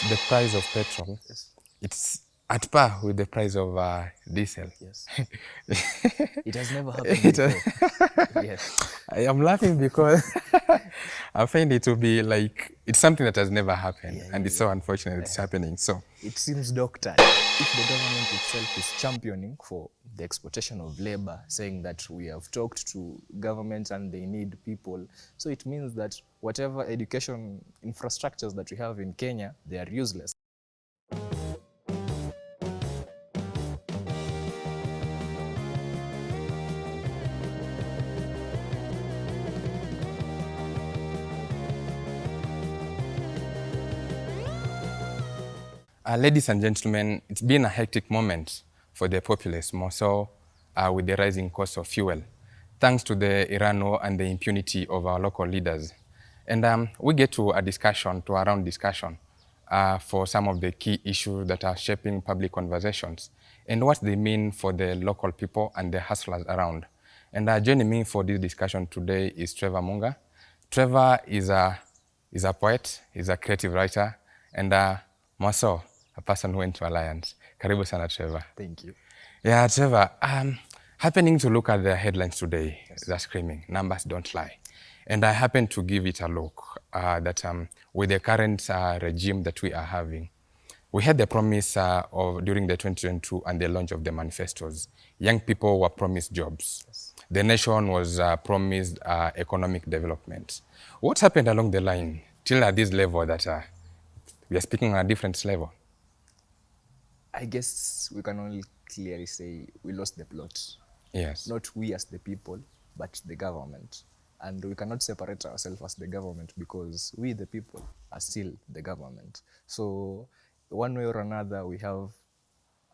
the price of petrol, Yes. it's at par with the price of diesel. Yes. It has never happened It, before. Yes. I am laughing because I find it to be like, it's something that has never happened, Yeah, and yeah, it's so yeah. unfortunate it's happening. So, It seems doctored. If the government itself is championing for the exploitation of labor, saying that we have talked to government and they need people, so it means that whatever education infrastructures that we have in Kenya, they are useless. ladies and gentlemen, it's been a hectic moment for the populace, more so with the rising cost of fuel, thanks to the Iran war and the impunity of our local leaders. And we get to a discussion, to a round discussion, for some of the key issues that are shaping public conversations and what they mean for the local people and the hustlers around. And joining me for this discussion today is Trevor Munga. Trevor is a poet, he's a creative writer, and more so, a person who went to Alliance. Karibu sana, Trevor. Thank you. Yeah, Trevor, happening to look at the headlines today, they're screaming, numbers don't lie. And I happened to give it a look that with the current regime that we are having, we had the promise of during the 2022 and the launch of the manifestos. Young people were promised jobs. Yes. The nation was promised economic development. What happened along the line till at this level that we are speaking on a different level? I guess we can only clearly say we lost the plot. Yes. Not we as the people, but the government. And we cannot separate ourselves as the government because we, the people, are still the government. So one way or another, we have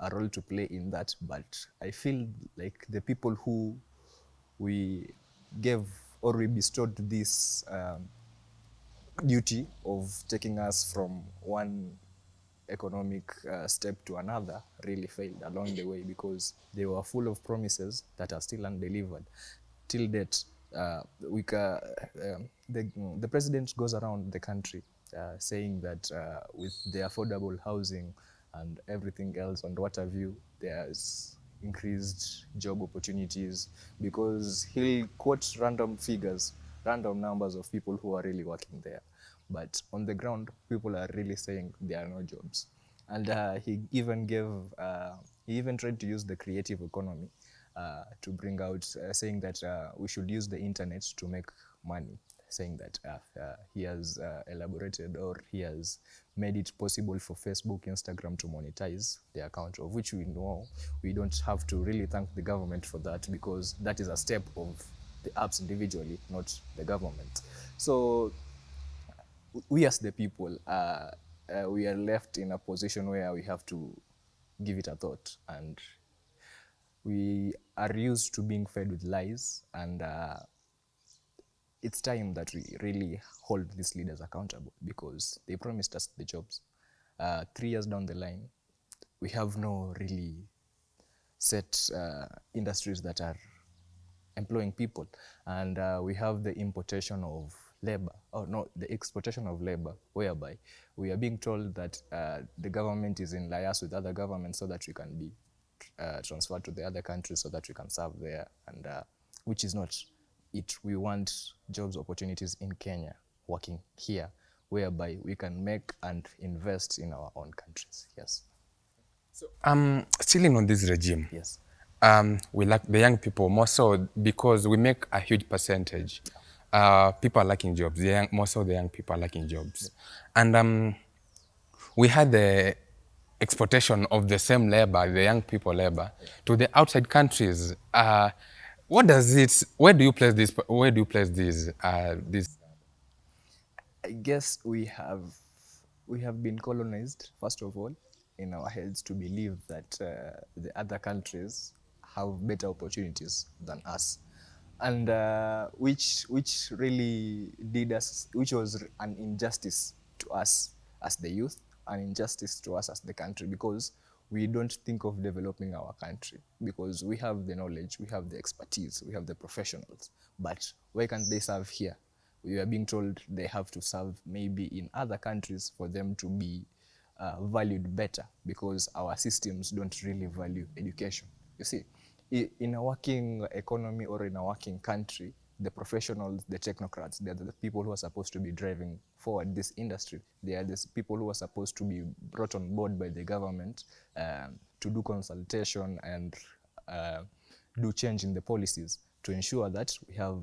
a role to play in that. But I feel like the people who we gave or we bestowed this duty of taking us from one economic step to another really failed along the way because they were full of promises that are still undelivered. Till date, the president goes around the country saying that with the affordable housing and everything else and what have you, there's increased job opportunities because he'll quote random figures, random numbers of people who are really working there. But on the ground, people are really saying there are no jobs. And he even tried to use the creative economy to bring out, saying that we should use the internet to make money, saying that he has elaborated or he has made it possible for Facebook, Instagram to monetize the account, of which we know we don't have to really thank the government for that because that is a step of the apps individually, not the government. So we as the people, we are left in a position where we have to give it a thought, and we are used to being fed with lies, and it's time that we really hold these leaders accountable because they promised us the jobs. 3 years down the line, we have no really set industries that are employing people, and we have the importation of labor, or no, the exportation of labor, whereby we are being told that the government is in liaise with other governments so that we can be transferred to the other countries so that we can serve there, and which is not it. We want jobs opportunities in Kenya, working here, whereby we can make and invest in our own countries. Yes. So, still on this regime, Yes. we lack the young people more so because we make a huge percentage. People are lacking jobs. More so the young people are lacking jobs. And we had the exportation of the same labor, the young people labor, to the outside countries. What does it? Where do you place this? Where do you place these? This? I guess we have been colonized, first of all, in our heads to believe that the other countries have better opportunities than us, and which really did us, which was an injustice to us as the youth, an injustice to us as the country, because we don't think of developing our country because we have the knowledge, we have the expertise, we have the professionals, but why can't they serve here? We are being told they have to serve maybe in other countries for them to be valued better because our systems don't really value education. You see, in a working economy or in a working country, the professionals, the technocrats, they're the people who are supposed to be driving forward this industry. They are the people who are supposed to be brought on board by the government to do consultation and do change in the policies to ensure that we have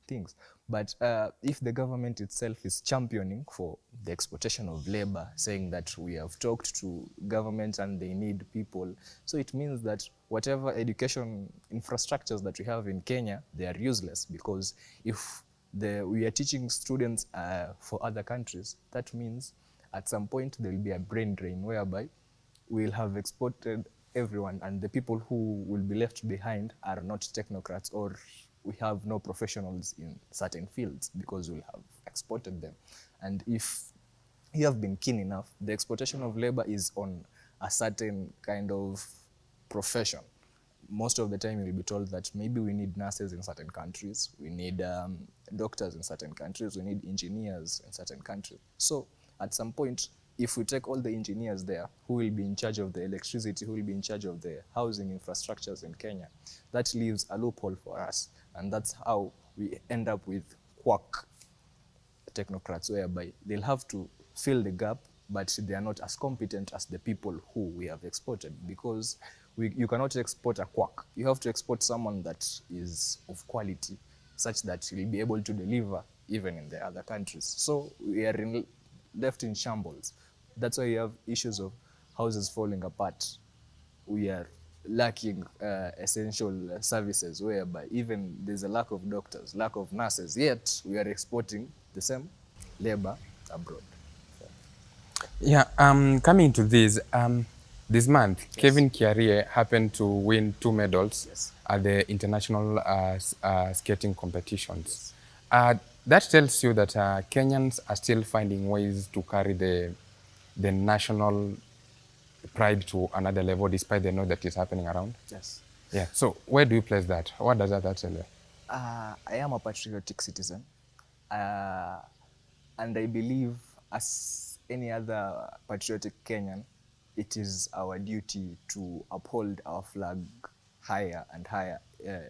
things. But if the government itself is championing for the exploitation of labor, saying that we have talked to government and they need people, so it means that whatever education infrastructures that we have in Kenya, they are useless, because if we are teaching students for other countries, that means at some point there will be a brain drain whereby we'll have exported everyone, and the people who will be left behind are not technocrats, or we have no professionals in certain fields because we'll have exported them. And if you have been keen enough, the exploitation of labor is on a certain kind of profession. Most of the time you'll be told that maybe we need nurses in certain countries, we need doctors in certain countries, we need engineers in certain countries. So at some point, if we take all the engineers there, who will be in charge of the electricity, who will be in charge of the housing infrastructures in Kenya, that leaves a loophole for us. And that's how we end up with quack technocrats, whereby they'll have to fill the gap, but they are not as competent as the people who we have exported, because you cannot export a quack. You have to export someone that is of quality, such that he'll be able to deliver even in the other countries. So we are left in shambles. That's why you have issues of houses falling apart. We are lacking essential services, whereby even there's a lack of doctors, lack of nurses, yet we are exporting the same labor abroad. Yeah, coming to this month, yes, Kevin Kiarie happened to win 2 medals, yes, at the international skating competitions. Yes. That tells you that Kenyans are still finding ways to carry the national pride to another level, despite the noise that is happening around. Yes. Yeah. So where do you place that? What does that tell you? I am a patriotic citizen, and I believe, as any other patriotic Kenyan, it is our duty to uphold our flag higher and higher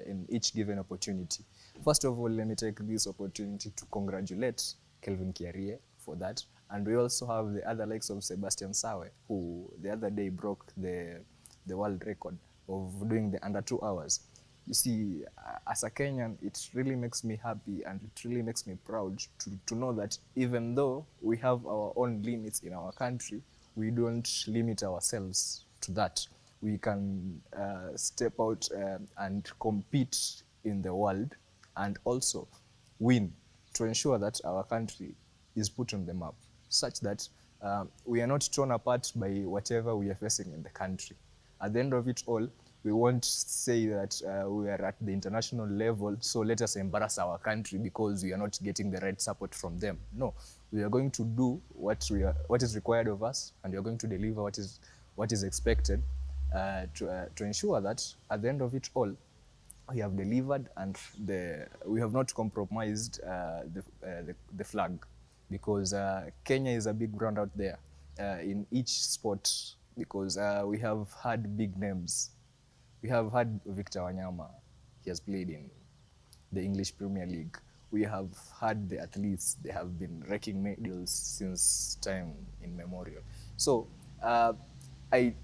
in each given opportunity. First of all, let me take this opportunity to congratulate Kelvin Kiarie for that. And we also have the other likes of Sebastian Sawe, who the other day broke the world record of doing the under 2 hours. You see, as a Kenyan, it really makes me happy and it really makes me proud to know that even though we have our own limits in our country, we don't limit ourselves to that. We can step out and compete in the world and also win to ensure that our country is put on the map, such that we are not torn apart by whatever we are facing in the country. At the end of it all, we won't say that we are at the international level, so let us embarrass our country because we are not getting the right support from them. No, we are going to do what is required of us, and we are going to deliver what is expected to ensure that at the end of it all, we have delivered, and we have not compromised the flag, because Kenya is a big brand out there in each sport, because we have had big names. We have had Victor Wanyama. He has played in the English Premier League. We have had the athletes. They have been wrecking medals since time immemorial. So I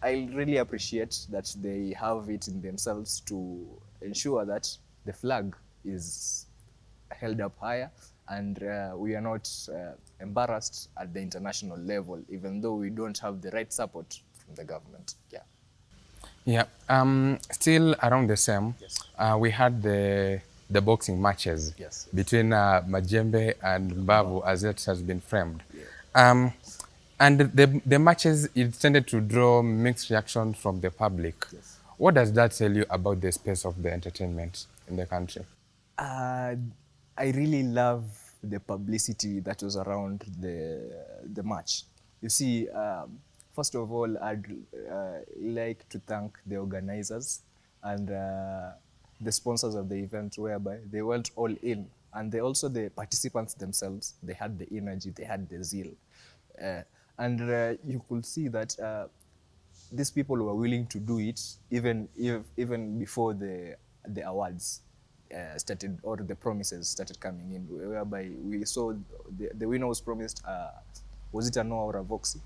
really appreciate that they have it in themselves to ensure that the flag is held up higher, and we are not embarrassed at the international level, even though we don't have the right support from the government. Yeah. Yeah. Still around the same, yes, we had the boxing matches, yes, between Majembe and Mbavu, as it has been framed. Yeah. And the matches, it tended to draw mixed reaction from the public. Yes. What does that tell you about the space of the entertainment in the country? I really love the publicity that was around the match. You see, first of all, I'd like to thank the organizers and the sponsors of the event, whereby they went all in, and they also, the participants themselves, they had the energy, they had the zeal. And you could see that these people were willing to do it even before the awards started, or the promises started coming in, whereby we saw the winner was promised, was it a no or a voxy,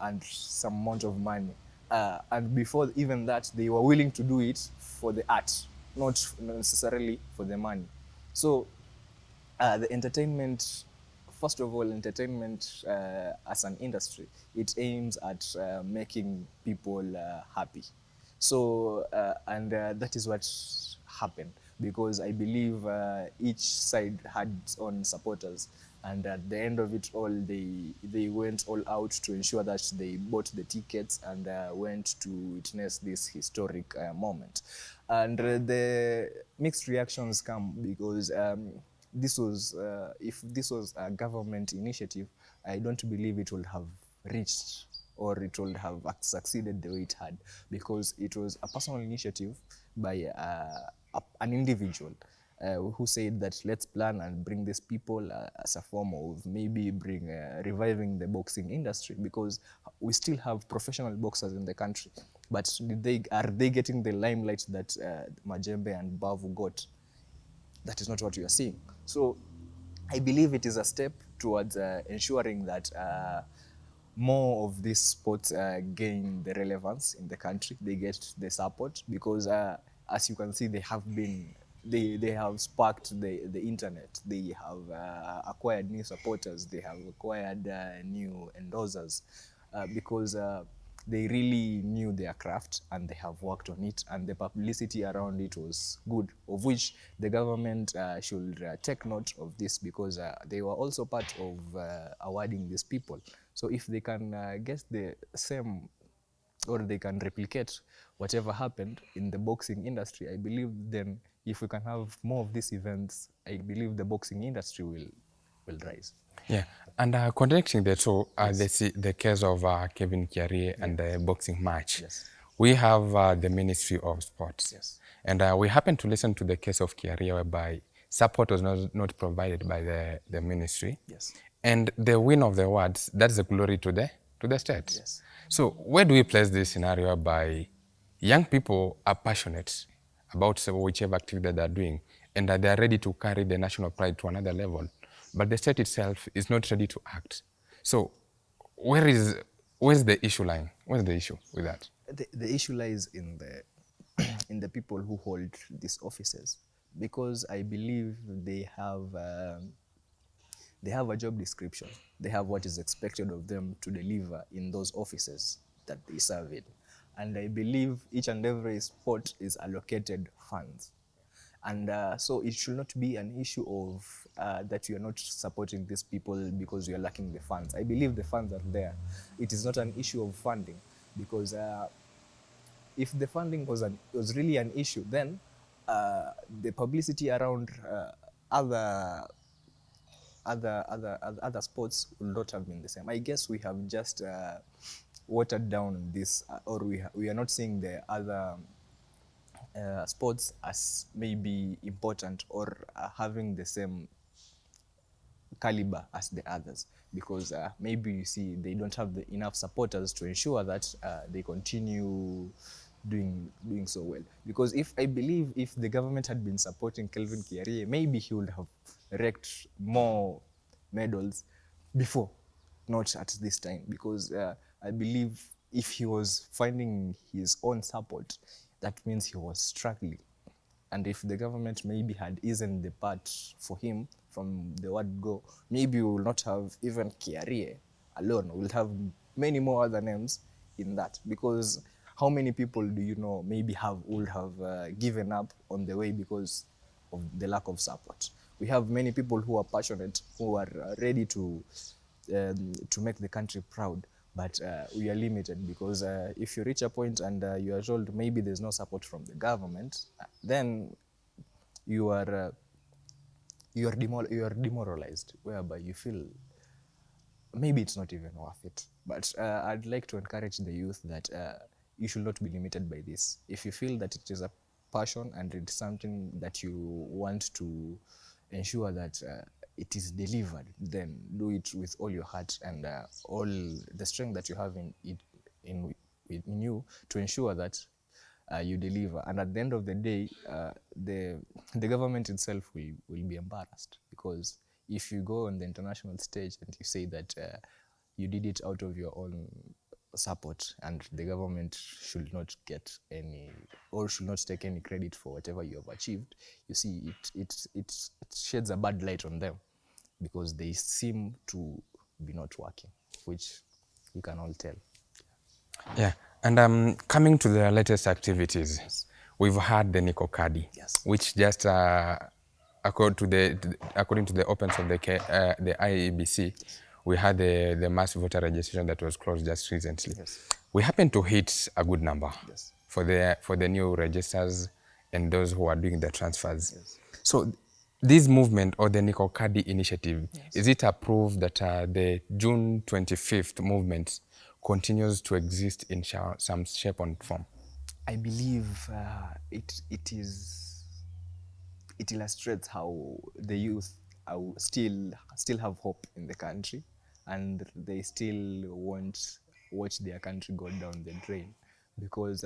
and some amount of money. And before even that, they were willing to do it for the art, not necessarily for the money. So the entertainment, first of all, entertainment as an industry, it aims at making people happy. So, and that is what happened, because I believe each side had its own supporters. And at the end of it all, they went all out to ensure that they bought the tickets and went to witness this historic moment. And the mixed reactions come because this was, if this was a government initiative, I don't believe it would have reached, or it would have succeeded the way it had, because it was a personal initiative by an individual who said that let's plan and bring these people as a form of maybe reviving the boxing industry, because we still have professional boxers in the country, but are they getting the limelight that Majembe and Bavu got? That is not what we are seeing. So I believe it is a step towards ensuring that more of these sports gain the relevance in the country. They get the support, because as you can see, they have sparked the internet. They have acquired new supporters. They have acquired new endorsers, because they really knew their craft and they have worked on it, and the publicity around it was good, of which the government should take note of this, because they were also part of awarding these people. So if they can get the same, or they can replicate whatever happened in the boxing industry, I believe then if we can have more of these events, I believe the boxing industry will rise. Yeah, and connecting the two, the case of Kevin Kiarie and the boxing match, we have the Ministry of Sports. And we happen to listen to the case of Kiarie, whereby support was not provided by the ministry. And the win of the awards, that's the glory to the state. So where do we place this scenario whereby young people are passionate about whichever activity that they're doing, and that they are ready to carry the national pride to another level, but the state itself is not ready to act? So where's the issue lying? Where's the issue with that? The issue lies in the in the people who hold these offices, because I believe they have a job description. They have what is expected of them to deliver in those offices that they serve in. And I believe each and every sport is allocated funds. And so it should not be an issue of that you are not supporting these people because you are lacking the funds. I believe the funds are there. It is not an issue of funding, because if the funding was really an issue, then the publicity around other sports would not have been the same. I guess we have just watered down this, or we are not seeing the other sports as maybe important, or having the same caliber as the others, because maybe you see they don't have enough supporters to ensure that they continue doing so well. Because I believe if the government had been supporting Kelvin Kiarie, maybe he would have wrecked more medals before, not at this time, because I believe if he was finding his own support, that means he was struggling. And if the government maybe had eased the part for him from the word go, maybe we will not have even Kiarie alone. We'll have many more other names in that, because how many people do you know maybe would have given up on the way because of the lack of support? We have many people who are passionate, who are ready to make the country proud, but we are limited, because if you reach a point and you are told maybe there's no support from the government, then you are demoralized, whereby you feel maybe it's not even worth it. But I'd like to encourage the youth that you should not be limited by this. If you feel that it is a passion and it's something that you want to ensure that it is delivered, then do it with all your heart and all the strength that you have in you to ensure that you deliver. And at the end of the day, the government itself will be embarrassed, because if you go on the international stage and you say that you did it out of your own support, and the government should not get any, or should not take any credit for whatever you have achieved, you see it sheds a bad light on them, because they seem to be not working, which you can all tell. Yeah, and coming to the latest activities, Yes. we've had the Nico Kadi, Yes. which just according to the opens of the IEBC, we had the mass voter registration that was closed just recently. Yes. We happened to hit a good number Yes. for the new registers and those who are doing the transfers. Yes. So this movement, or the Nico Kadi initiative, Yes. is it a proof that the June 25th movement continues to exist in some shape and form? I believe it illustrates how the youth still have hope in the country, and they still won't watch their country go down the drain, because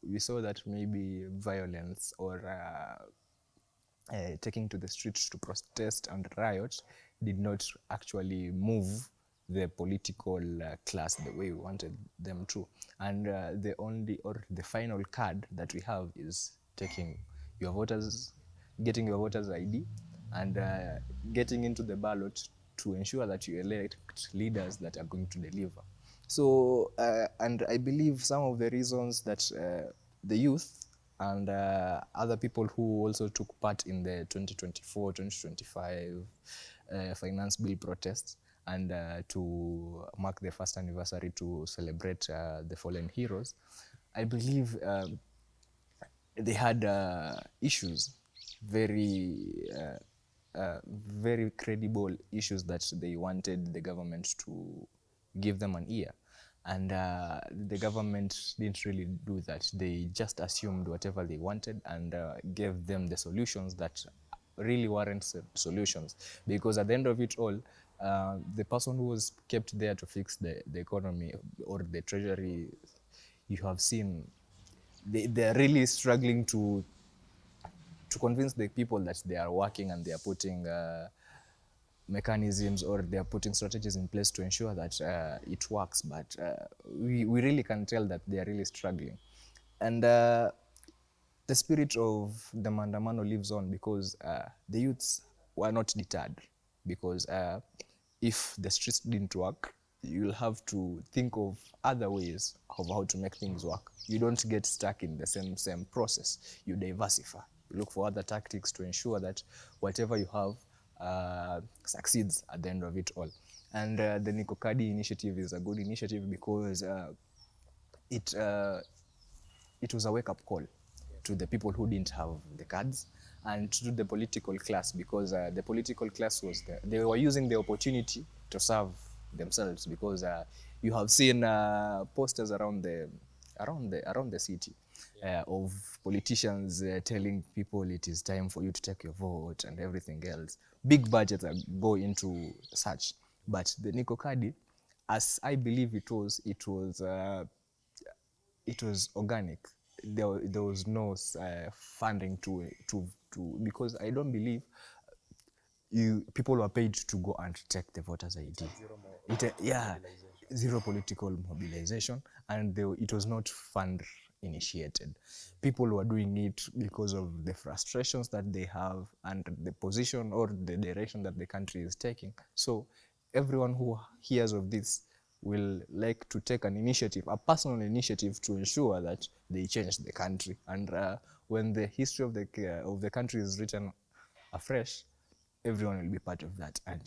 we saw that maybe violence or taking to the streets to protest and riot did not actually move the political class the way we wanted them to. And the only, or the final card that we have is getting your voters ID, and getting into the ballot to ensure that you elect leaders that are going to deliver. So, and I believe some of the reasons that the youth and other people who also took part in the 2024-2025 finance bill protests, and to mark the first anniversary to celebrate the fallen heroes, I believe they had issues, very credible issues that they wanted the government to give them an ear. And the government didn't really do that. They just assumed whatever they wanted and gave them the solutions that really weren't solutions. Because at the end of it all, the person who was kept there to fix the economy or the treasury, you have seen, they're really struggling to convince the people that they are working, and they are putting mechanisms, or they are putting strategies in place to ensure that it works. But we really can tell that they are really struggling. And the spirit of the Mandamano lives on, because the youths were not deterred. Because if the streets didn't work, you'll have to think of other ways of how to make things work. You don't get stuck in the same process. You diversify. You look for other tactics to ensure that whatever you have succeeds at the end of it all. And the Nico Kadi initiative is a good initiative, because it was a wake-up call to the people who didn't have the cards, and to the political class, because the political class was there. They were using the opportunity to serve themselves, because you have seen posters around the city of politicians telling people it is time for you to take your vote and everything else. Big budgets that go into such. But the Nico Kadi, as I believe it was organic. There was no funding to because I don't believe people were paid to go and check the voters ID. Zero political mobilization, and it was not fund initiated. People were doing it because of the frustrations that they have and the position or the direction that the country is taking. So everyone who hears of this will like to take an initiative, a personal initiative, to ensure that they change the country. And when the history of the country is written afresh, everyone will be part of that. And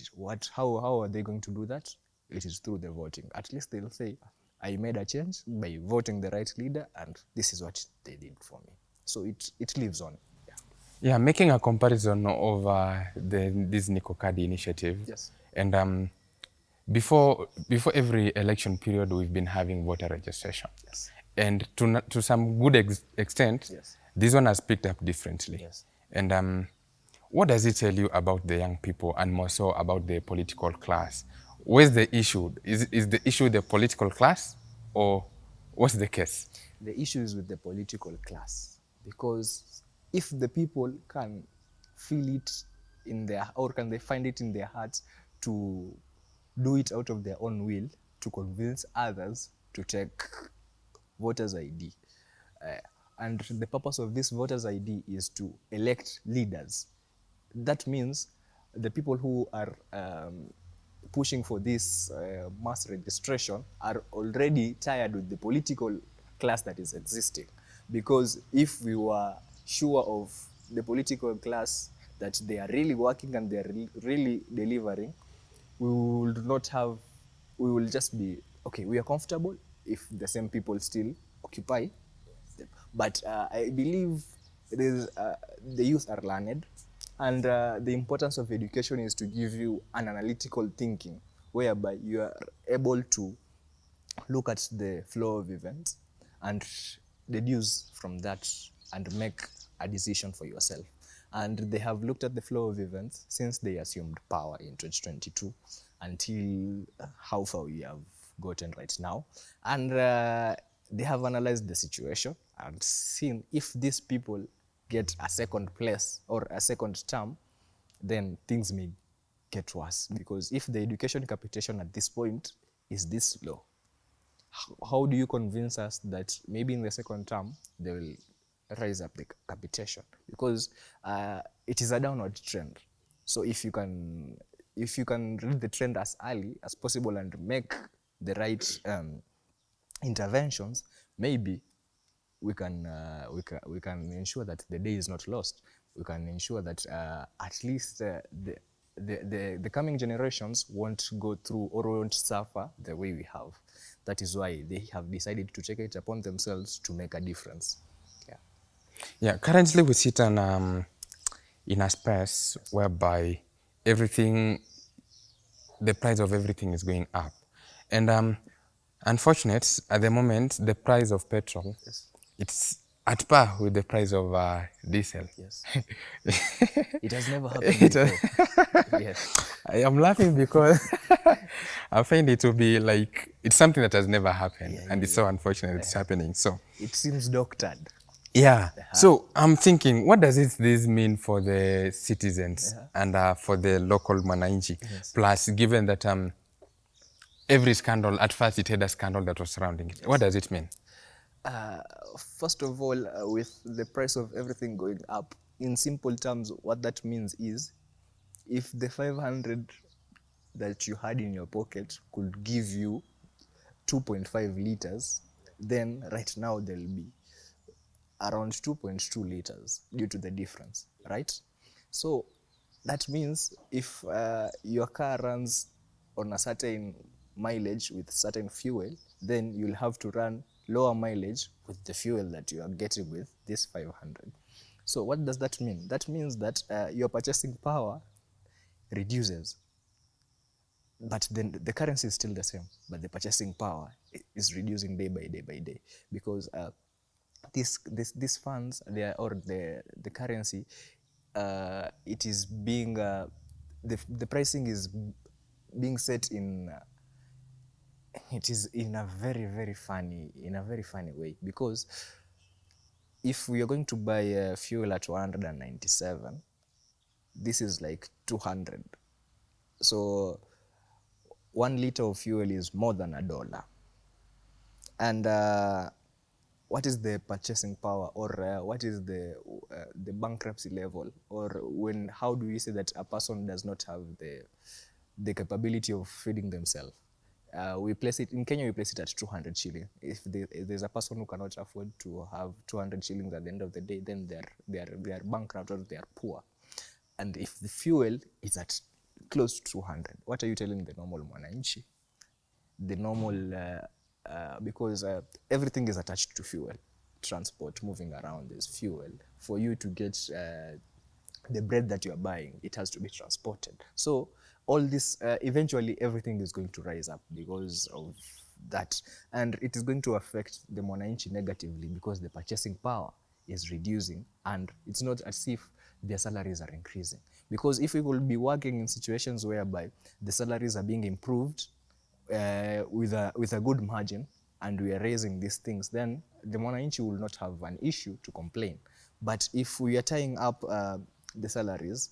how are they going to do that? It is through the voting. At least they'll say, I made a change by voting the right leader, and this is what they did for me. So it lives on. Yeah, making a comparison of this Nico Kadi initiative. Yes. And before every election period, we've been having voter registration. Yes. And to some good extent, yes, this one has picked up differently. Yes. And What does it tell you about the young people and more so about the political class? Where's the issue? Is the issue the political class or what's the case? The issue is with the political class, because if the people can feel it in their, or can they find it in their hearts to do it out of their own will, to convince others to take voters ID. And the purpose of this voters ID is to elect leaders. That means the people who are pushing for this mass registration are already tired with the political class that is existing. Because if we were sure of the political class, that they are really working and they are really delivering, we would not have, we will just be, okay, we are comfortable if the same people still occupy them. But I believe the youth are learned, and the importance of education is to give you an analytical thinking, whereby you are able to look at the flow of events and deduce from that and make a decision for yourself. And they have looked at the flow of events since they assumed power in 2022 until how far we have gotten right now. And they have analyzed the situation and seen if these people get a second place or a second term, then things may get worse. Because if the education capitation at this point is this low, how do you convince us that maybe in the second term they will rise up the capitation? Because it is a downward trend. So if you can read the trend as early as possible and make the right interventions, maybe we can ensure that the day is not lost. We can ensure that at least the coming generations won't go through or won't suffer the way we have. That is why they have decided to take it upon themselves to make a difference. Yeah, currently we sit in a space whereby everything, the price of everything is going up. And unfortunate, at the moment, the price of petrol, Yes. it's at par with the price of diesel. Yes. It has never happened before. Yes. I am laughing because I find it to be like, it's something that has never happened. And it's so unfortunate it's happening. So it seems doctored. yeah. So I'm thinking, what does this mean for the citizens and for the local mwananchi? Yes. Plus, given that every scandal, at first it had a scandal that was surrounding it. Yes. What does it mean? First of all, with the price of everything going up, in simple terms, what that means is, if the 500 that you had in your pocket could give you 2.5 liters, then right now there'll be around 2.2 liters due to the difference, right? So that means if your car runs on a certain mileage with certain fuel, then you'll have to run lower mileage with the fuel that you are getting with this 500. So what does that mean? That means that your purchasing power reduces, but then the currency is still the same, but the purchasing power is reducing day by day by day, because these funds, or the currency, it is being the pricing is being set in it is in a very funny way, because if we are going to buy fuel at 197, this is like 200. So 1 liter of fuel is more than $1. And what is the purchasing power, or what is the bankruptcy level, or how do we say that a person does not have the capability of feeding themselves? We place it in Kenya. We place it at 200 shillings. If there's a person who cannot afford to have 200 shillings at the end of the day, then they are bankrupt, or they are poor. And if the fuel is at close to 200, what are you telling the normal mwananchi? The normal because everything is attached to fuel. Transport, moving around, is fuel. For you to get the bread that you are buying, it has to be transported. So all this, eventually everything is going to rise up because of that. And it is going to affect the mwananchi negatively, because the purchasing power is reducing. And it's not as if their salaries are increasing. Because if we will be working in situations whereby the salaries are being improved with a good margin, and we are raising these things, then the mwananchi will not have an issue to complain. But if we are tying up the salaries,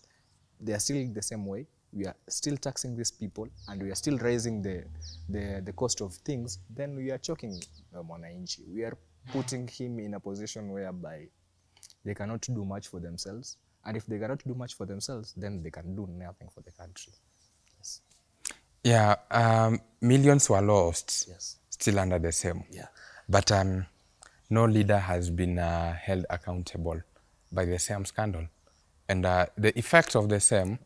they are still the same way. We are still taxing these people, and we are still raising the cost of things. Then we are choking mwananchi. We are putting him in a position whereby they cannot do much for themselves, and if they cannot do much for themselves, then they can do nothing for the country. Yes. Yeah, millions were lost. Yes. Still under the same. Yeah. But no leader has been held accountable by the same scandal. And the effects of the same,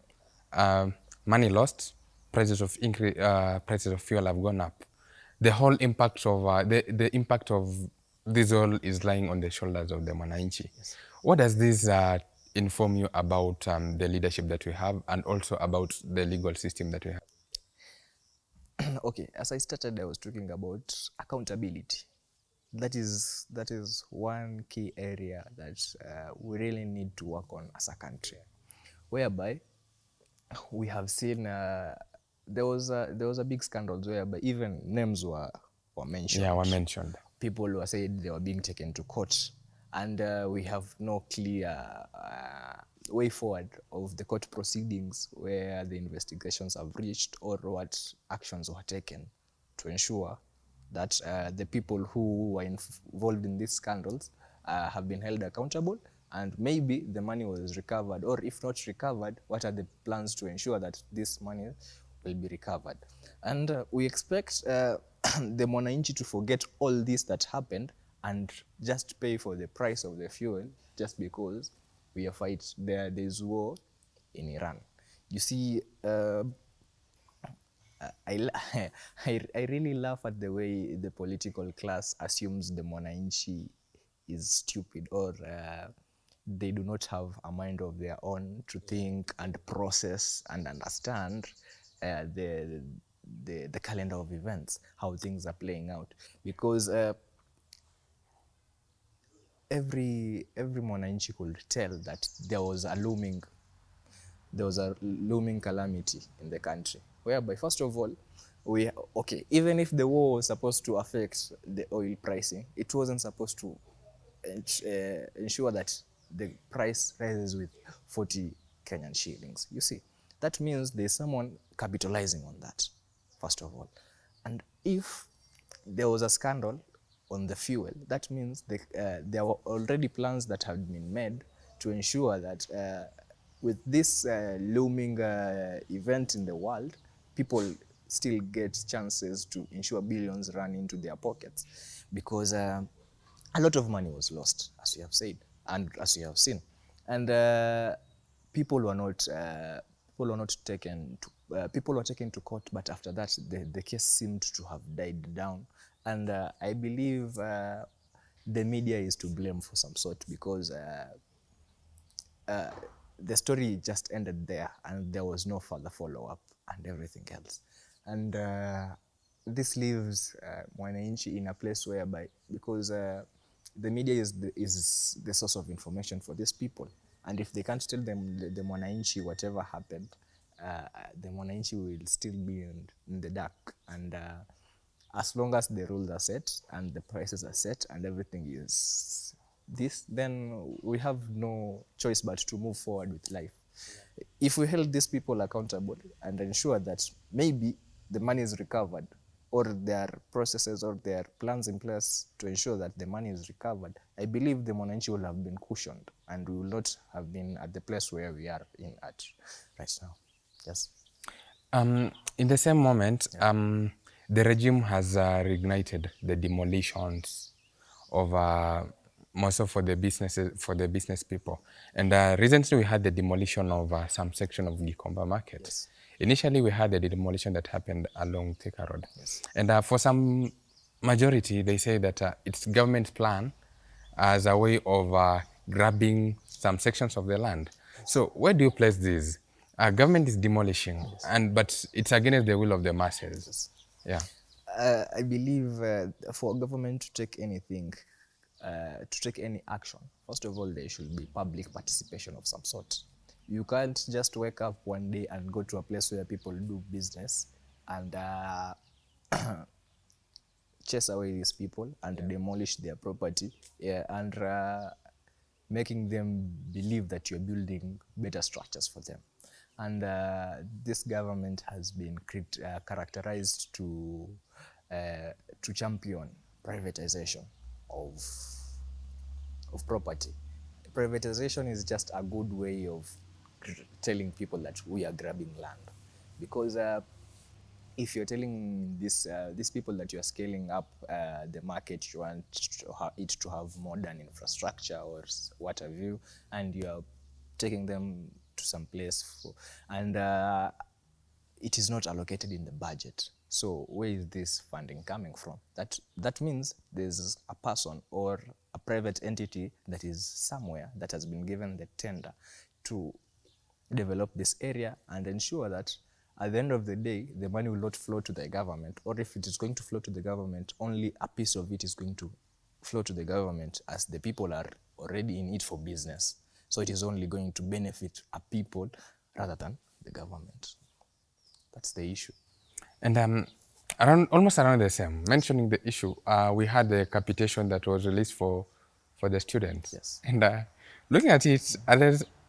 money lost, prices of fuel have gone up. The whole impact of the impact of this all is lying on the shoulders of the mwananchi. Yes. What does this inform you about the leadership that we have, and also about the legal system that we have? Okay, as I started, I was talking about accountability. That is one key area that we really need to work on as a country, whereby we have seen there was a big scandal whereby even names were mentioned. Yeah, were mentioned. People were said they were being taken to court, and we have no clear way forward of the court proceedings where the investigations have reached, or what actions were taken to ensure that the people who were involved in these scandals have been held accountable, and maybe the money was recovered, or if not recovered, what are the plans to ensure that this money will be recovered. And we expect the mwananchi to forget all this that happened and just pay for the price of the fuel, just because we are fighting there's war in Iran. You see, I really laugh at the way the political class assumes the mwananchi is stupid, or they do not have a mind of their own to think and process and understand the calendar of events, how things are playing out. Because every mwananchi could tell that there was a looming calamity in the country, whereby, first of all, even if the war was supposed to affect the oil pricing, it wasn't supposed to ensure that the price rises with 40 Kenyan shillings. You see, that means there's someone capitalizing on that, first of all. And if there was a scandal on the fuel, that means there were already plans that had been made to ensure that with this looming event in the world, people still get chances to ensure billions run into their pockets, because a lot of money was lost, as we have said, and as we have seen. And people were taken to court, but after that, the case seemed to have died down. And I believe the media is to blame for some sort, because the story just ended there, and there was no further follow-up and everything else. And this leaves mwananchi in a place whereby, because the media is the source of information for these people, and if they can't tell them the mwananchi whatever happened, the mwananchi will still be in the dark. And as long as the rules are set and the prices are set and everything is this, then we have no choice but to move forward with life. If we hold these people accountable and ensure that maybe the money is recovered, or there are processes or there are plans in place to ensure that the money is recovered, I believe the mwananchi will have been cushioned, and we will not have been at the place where we are at right now. Yes. In the same moment, the regime has reignited the demolitions of most of for the business people. And recently we had the demolition of some section of Gikomba Market. Yes. Initially we had the demolition that happened along Thika Road. Yes. And for some majority, they say that it's government plan as a way of grabbing some sections of the land. So where do you place this? Government is demolishing, but it's against the will of the masses. Yeah. I believe for government to take anything, to take any action, first of all, there should be public participation of some sort. You can't just wake up one day and go to a place where people do business and chase away these people and demolish their property, and making them believe that you're building better structures for them. And this government has been characterized to champion privatization of property. Privatization is just a good way of telling people that we are grabbing land, because if you're telling these people that you are scaling up the market, you want it to have modern infrastructure or what have you, and you are taking them to some place and it is not allocated in the budget. So where is this funding coming from? That means there's a person or a private entity that is somewhere that has been given the tender to develop this area and ensure that at the end of the day, the money will not flow to the government, or if it is going to flow to the government, only a piece of it is going to flow to the government, as the people are already in it for business. So it is only going to benefit a people rather than the government. That's the issue. And almost around the same, mentioning the issue, we had the capitation that was released for the students. Yes. And looking at it,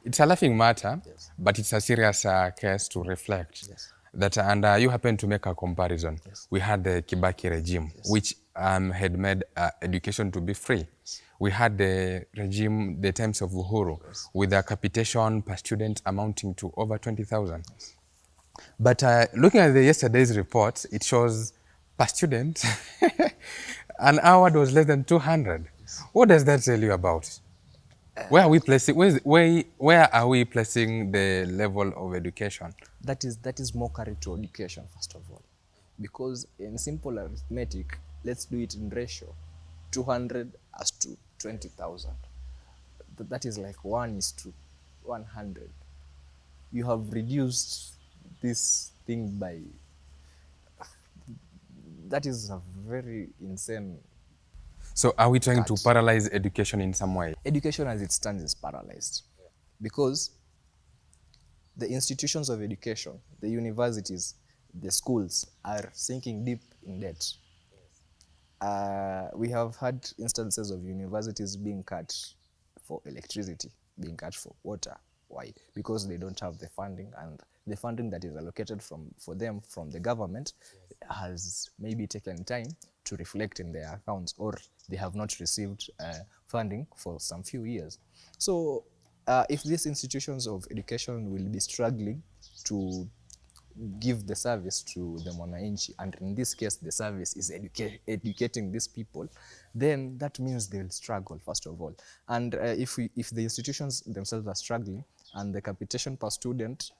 it's a laughing matter, yes, but it's a serious case to reflect. Yes. That, and you happen to make a comparison. Yes. We had the Kibaki regime, yes, which had made education to be free. Yes. We had the regime, the times of Uhuru, yes, with a capitation per student amounting to over 20,000. Yes. But looking at yesterday's report, it shows per student, an award was less than 200. Yes. What does that tell you about? Where are we placing? Where are we placing the level of education? That is mockery to education, first of all, because in simple arithmetic, let's do it in ratio, 200 as to 20,000. That is like 1:100. You have reduced this thing by. That is a very insane. So are we trying to paralyze education in some way? Education as it stands is paralyzed, because the institutions of education, the universities, the schools are sinking deep in debt. We have had instances of universities being cut for electricity, being cut for water. Why? Because they don't have the funding, and the funding that is allocated for them from the government has maybe taken time to reflect in their accounts, or they have not received funding for some few years. So if these institutions of education will be struggling to give the service to the mwananchi, and in this case the service is educating these people, then that means they will struggle, first of all. And if the institutions themselves are struggling and the capitation per student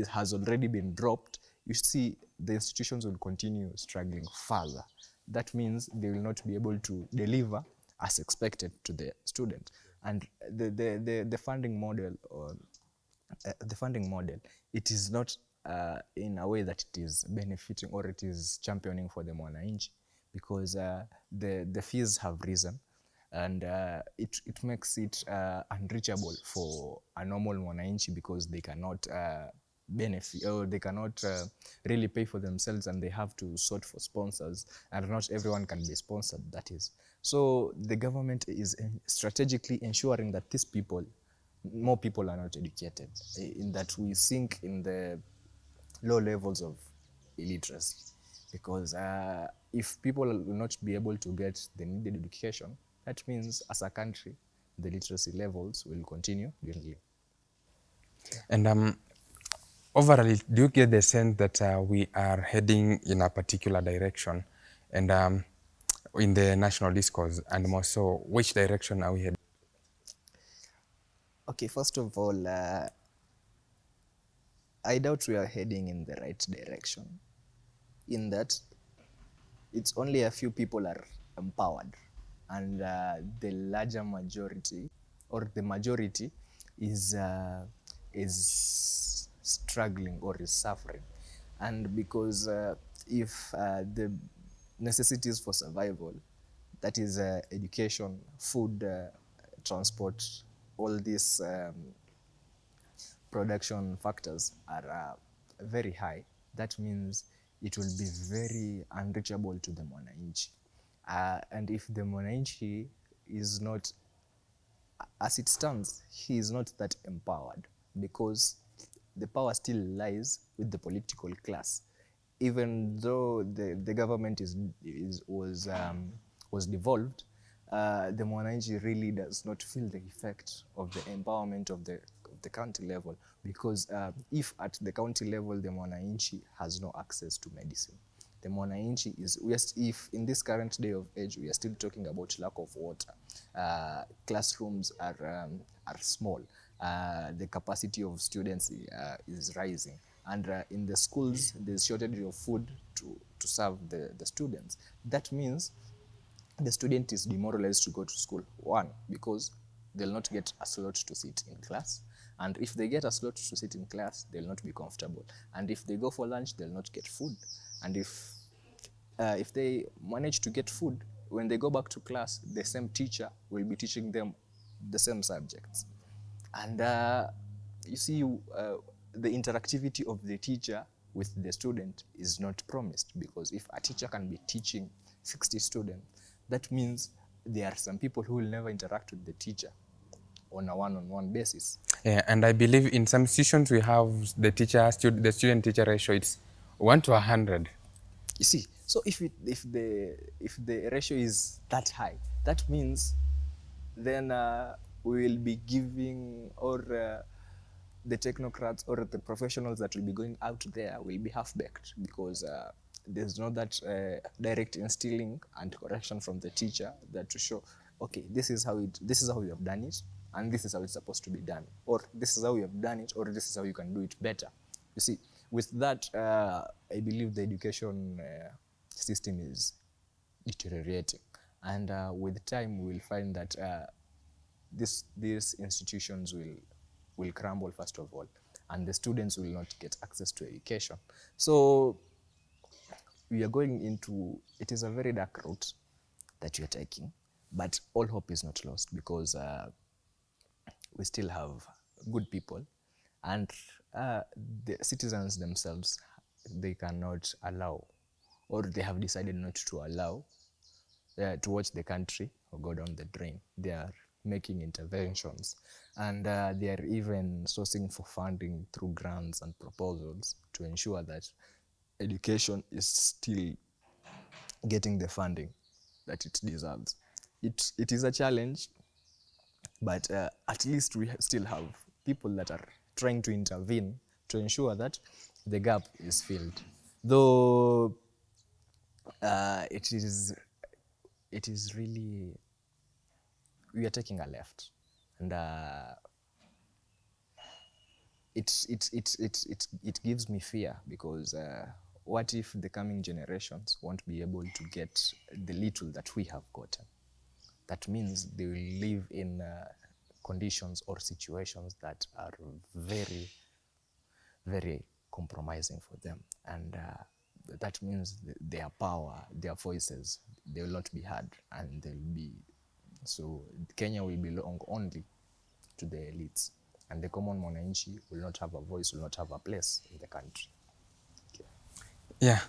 has already been dropped, you see the institutions will continue struggling further. That means they will not be able to deliver as expected to the student. And the funding model, or the funding model, it is not in a way that it is benefiting or it is championing for the mwananchi, because the fees have risen, and it makes it unreachable for a normal mwananchi, because they cannot benefit, or they cannot really pay for themselves, and they have to sort for sponsors, and not everyone can be sponsored, that is. So the government is strategically ensuring that these people, more people are not educated, in that we sink in the low levels of illiteracy, because if people will not be able to get the needed education, that means as a country the literacy levels will continue dwindling. And overall, do you get the sense that we are heading in a particular direction, and in the national discourse, and more so, which direction are we heading? Okay, first of all, I doubt we are heading in the right direction, in that it's only a few people are empowered, and the larger majority, or the majority, is struggling or is suffering. And because if the necessities for survival, that is education, food, transport, all these production factors are very high. That means it will be very unreachable to the mwananchi. And if the mwananchi is not, as it stands, he is not that empowered, because the power still lies with the political class. Even though the government was devolved, the mwananchi really does not feel the effect of the empowerment of the county level, because if at the county level the mwananchi has no access to medicine, the mwananchi is, if in this current day of age we are still talking about lack of water, classrooms are small, the capacity of students is rising, and in the schools there's shortage of food to serve the students. That means the student is demoralized to go to school. One, because they'll not get a slot to sit in class, and if they get a slot to sit in class, they'll not be comfortable, and if they go for lunch, they'll not get food, and if they manage to get food, when they go back to class, the same teacher will be teaching them the same subjects. And you see, the interactivity of the teacher with the student is not promised, because if a teacher can be teaching 60 students, that means there are some people who will never interact with the teacher on a one-on-one basis. Yeah, and I believe in some institutions we have the student-teacher ratio, it's 1:100. You see, so if the ratio is that high, that means then we will be giving, or the technocrats or the professionals that will be going out there will be half-baked, because there's no that direct instilling and correction from the teacher that to show, okay, this is how we have done it, and this is how it's supposed to be done, or this is how we have done it, or this is how you can do it better. You see, with that, I believe the education system is deteriorating, and with time we'll find that these institutions will crumble first of all, and the students will not get access to education. So we are going into, it is a very dark route that we are taking, but all hope is not lost, because we still have good people, and the citizens themselves, they cannot allow, or they have decided not to allow to watch the country or go down the drain. They are making interventions, and they are even sourcing for funding through grants and proposals to ensure that education is still getting the funding that it deserves. It is a challenge, but at least we still have people that are trying to intervene to ensure that the gap is filled. Though it is really, we are taking a left, and it gives me fear, because what if the coming generations won't be able to get the little that we have gotten? That means they will live in conditions or situations that are very, very compromising for them, and that means their power, their voices, they will not be heard, and they'll be, so Kenya will belong only to the elites, and the common mwananchi will not have a voice, will not have a place in the country. Okay. Yeah.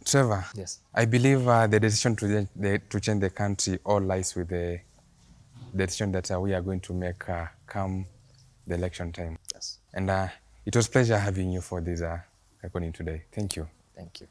Trevor, Yes. I believe the decision to change the country all lies with the decision that we are going to make come the election time. Yes. And it was a pleasure having you for this recording today. Thank you. Thank you.